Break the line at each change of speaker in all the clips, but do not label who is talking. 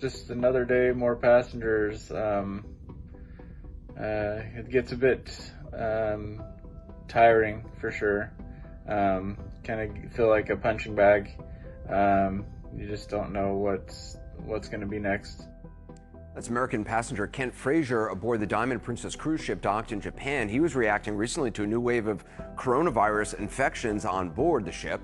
just another day, more passengers. It gets a bit tiring for sure. Kind of feel like a punching bag. You just don't know what's going to be next.
That's American passenger Kent Frasure aboard the Diamond Princess cruise ship docked in Japan. He was reacting recently to a new wave of coronavirus infections on board the ship.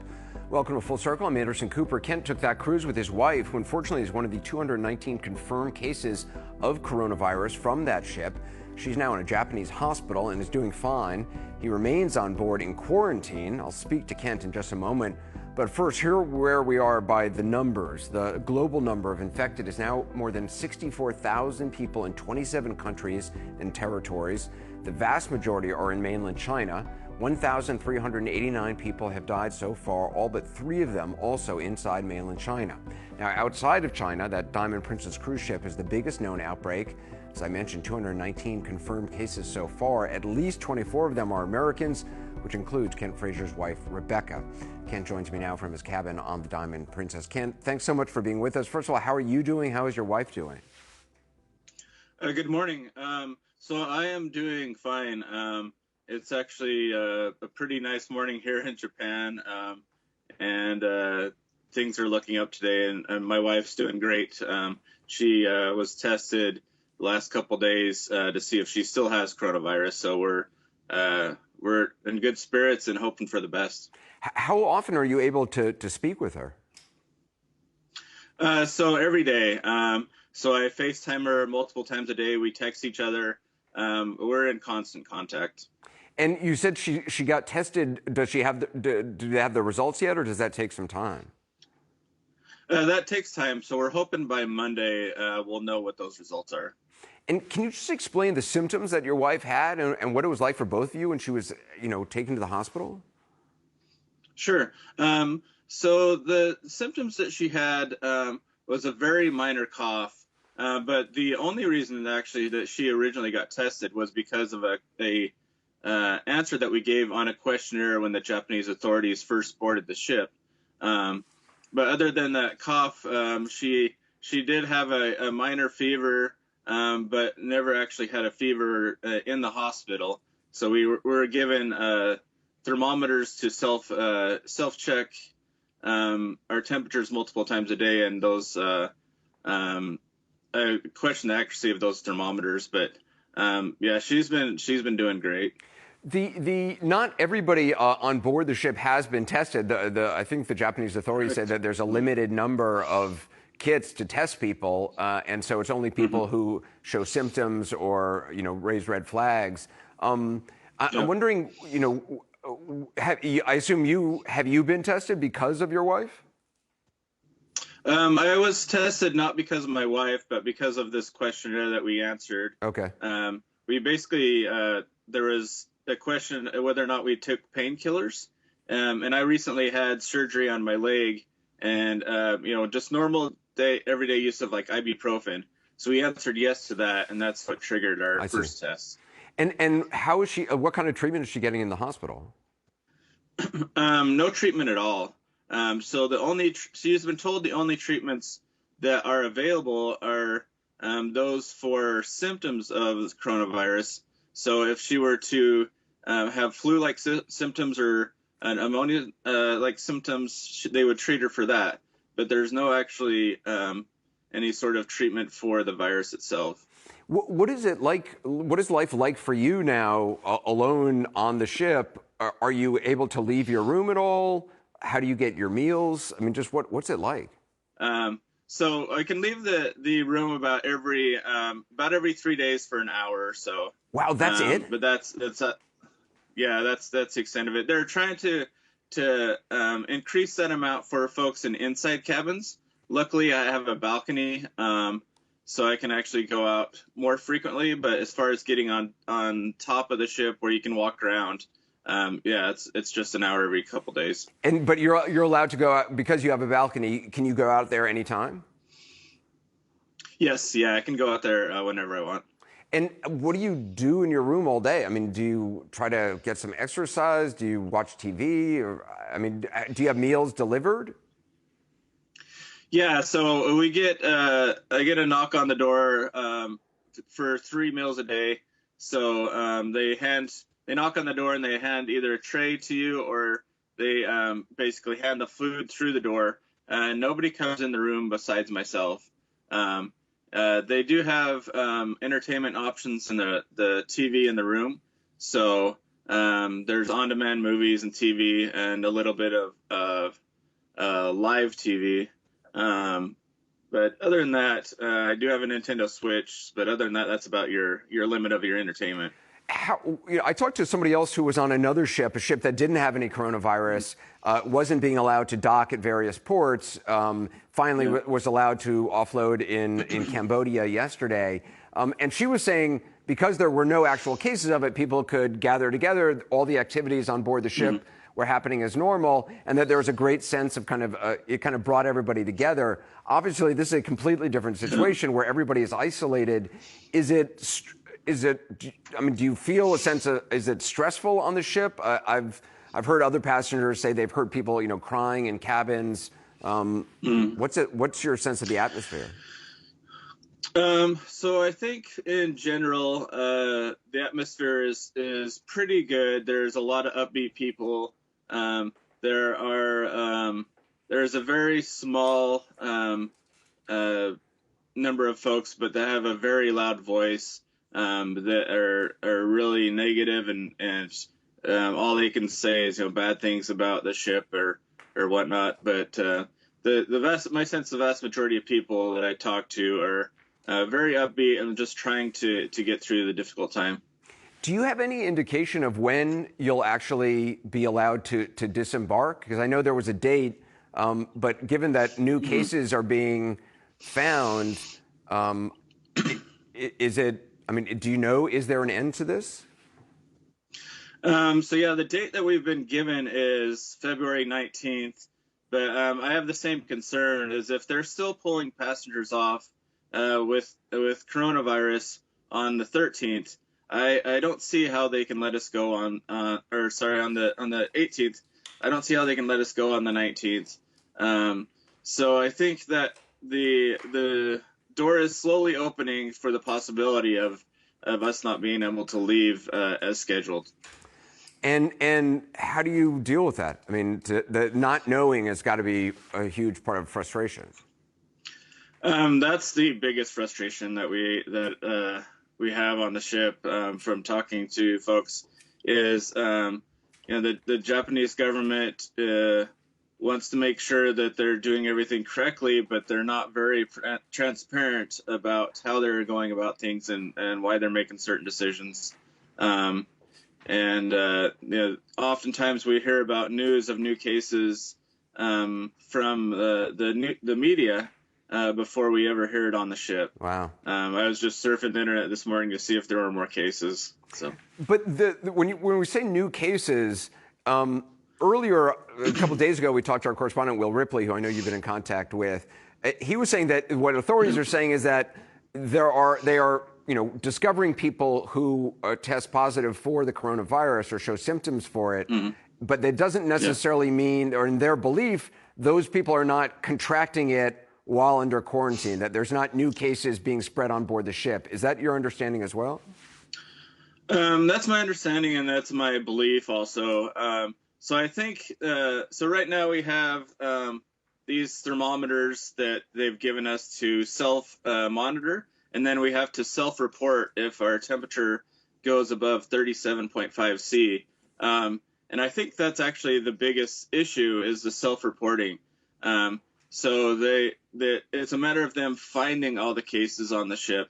Welcome to Full Circle. I'm Anderson Cooper. Kent took that cruise with his wife, who unfortunately is one of the 219 confirmed cases of coronavirus from that ship. She's now in a Japanese hospital and is doing fine. He remains on board in quarantine. I'll speak to Kent in just a moment. But first, here where we are by the numbers. The global number of infected is now more than 64,000 people in 27 countries and territories. The vast majority are in mainland China. 1,389 people have died so far, all but 3 of them also inside mainland China. Now, outside of China, that Diamond Princess cruise ship is the biggest known outbreak. As I mentioned, 219 confirmed cases so far. At least 24 of them are Americans, which includes Kent Frasure's wife, Rebecca. Kent joins me now from his cabin on the Diamond Princess. Kent, thanks so much for being with us. First of all, how are you doing? How is your wife doing?
Good morning. So I am doing fine. It's actually a pretty nice morning here in Japan, and things are looking up today, and my wife's doing great. She was tested the last couple days to see if she still has coronavirus, so we're in good spirits and hoping for the best.
How often are you able to speak with her?
So every day. So I FaceTime her multiple times a day. We text each other. We're in constant contact.
And you said she got tested. Does she have do they have the results yet, or does that take some time?
That takes time. So we're hoping by Monday we'll know what those results are.
And can you just explain the symptoms that your wife had and what it was like for both of you when she was, taken to the hospital?
Sure. So the symptoms that she had was a very minor cough, but the only reason actually that she originally got tested was because of a answer that we gave on a questionnaire when the Japanese authorities first boarded the ship. But other than that cough, she did have a minor fever, but never actually had a fever in the hospital. So we were given thermometers to self-check our temperatures multiple times a day, and those question the accuracy of those thermometers. But yeah, she's been doing great.
The not everybody on board the ship has been tested. I think the Japanese authorities said that there's a limited number of kits to test people, and so it's only people who show symptoms or raise red flags. I'm wondering, I assume have you been tested because of your wife?
I was tested not because of my wife, but because of this questionnaire that we answered.
Okay.
We basically there was a question whether or not we took painkillers, and I recently had surgery on my leg, and just normal everyday use of like ibuprofen. So we answered yes to that, and that's what triggered our first test.
And how is she? What kind of treatment is she getting in the hospital?
No treatment at all. So she's been told the only treatments that are available are those for symptoms of coronavirus. So if she were to have flu-like symptoms or an ammonia-like symptoms, they would treat her for that. But there's no actually any sort of treatment for the virus itself.
What is it like? What is life like for you now, alone on the ship? Are you able to leave your room at all? How do you get your meals? I mean, just what's it like?
So I can leave the room about every 3 days for an hour or so.
Wow, that's it?
But that's the extent of it. They're trying to increase that amount for folks in inside cabins. Luckily, I have a balcony, so I can actually go out more frequently. But as far as getting on top of the ship where you can walk around, it's just an hour every couple days.
But you're allowed to go out because you have a balcony. Can you go out there anytime?
Yes, I can go out there whenever I want.
And what do you do in your room all day? I mean, do you try to get some exercise? Do you watch TV? Or, I mean, do you have meals delivered?
Yeah, so we get I get a knock on the door for 3 meals a day. So they knock on the door and they hand either a tray to you, or they basically hand the food through the door. And nobody comes in the room besides myself. Um, they do have entertainment options in the TV in the room. So there's on-demand movies and TV and a little bit of live TV. Um, but other than that, I do have a Nintendo Switch. But other than that, that's about your limit of your entertainment.
I talked to somebody else who was on another ship, a ship that didn't have any coronavirus, wasn't being allowed to dock at various ports, finally was allowed to offload in Cambodia yesterday. And she was saying because there were no actual cases of it, people could gather together, all the activities on board the ship were happening as normal, and that there was a great sense of it kind of brought everybody together. Obviously, this is a completely different situation where everybody is isolated. Do you feel a sense of, is it stressful on the ship? I've heard other passengers say they've heard people, crying in cabins. What's your sense of the atmosphere?
So I think in general, the atmosphere is pretty good. There's a lot of upbeat people. There's a very small number of folks, but they have a very loud voice. That are really negative, and all they can say is bad things about the ship or whatnot. But my sense, the vast majority of people that I talk to are very upbeat and just trying to get through the difficult time.
Do you have any indication of when you'll actually be allowed to disembark? Because I know there was a date, but given that new cases are being found, is it? Do you know, is there an end to this?
The date that we've been given is February 19th, but I have the same concern as if they're still pulling passengers off with coronavirus on the 13th. I don't see how they can let us go on the 18th. I don't see how they can let us go on the 19th. So I think that the door is slowly opening for the possibility of us not being able to leave as scheduled.
And how do you deal with that? The not knowing has got to be a huge part of frustration.
That's the biggest frustration that we have on the ship from talking to folks is the Japanese government wants to make sure that they're doing everything correctly, but they're not very transparent about how they're going about things and why they're making certain decisions. Oftentimes we hear about news of new cases from the media before we ever hear it on the ship.
Wow.
I was just surfing the internet this morning to see if there were more cases. So,
but when we say new cases, earlier, a couple of days ago, we talked to our correspondent, Will Ripley, who I know you've been in contact with. He was saying that what authorities are saying is that they are discovering people who test positive for the coronavirus or show symptoms for it, but that doesn't necessarily mean, or in their belief, those people are not contracting it while under quarantine, that there's not new cases being spread on board the ship. Is that your understanding as well?
That's my understanding, and that's my belief also. So I think, right now we have these thermometers that they've given us to self-monitor, and then we have to self-report if our temperature goes above 37.5 C. And I think that's actually the biggest issue is the self-reporting. It's a matter of them finding all the cases on the ship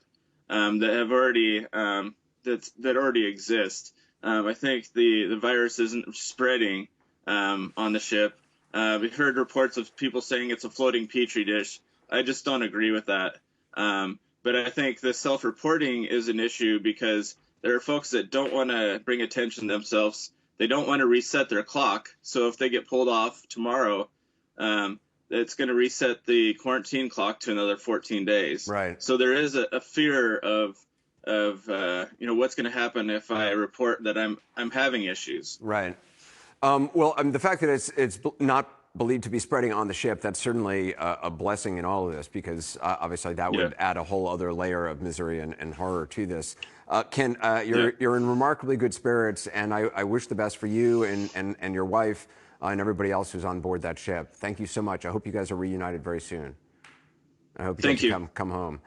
that have already that already exist. I think the virus isn't spreading on the ship. We've heard reports of people saying it's a floating petri dish. I just don't agree with that. But I think the self-reporting is an issue because there are folks that don't want to bring attention themselves. They don't want to reset their clock. So if they get pulled off tomorrow, it's going to reset the quarantine clock to another 14 days. Right. So there is a fear of what's going to happen if I report that I'm having issues.
Right. The fact that it's not believed to be spreading on the ship, that's certainly a blessing in all of this, because obviously that would add a whole other layer of misery and horror to this. Ken, you're in remarkably good spirits, and I wish the best for you and your wife and everybody else who's on board that ship. Thank you so much. I hope you guys are reunited very soon. I hope you guys come home.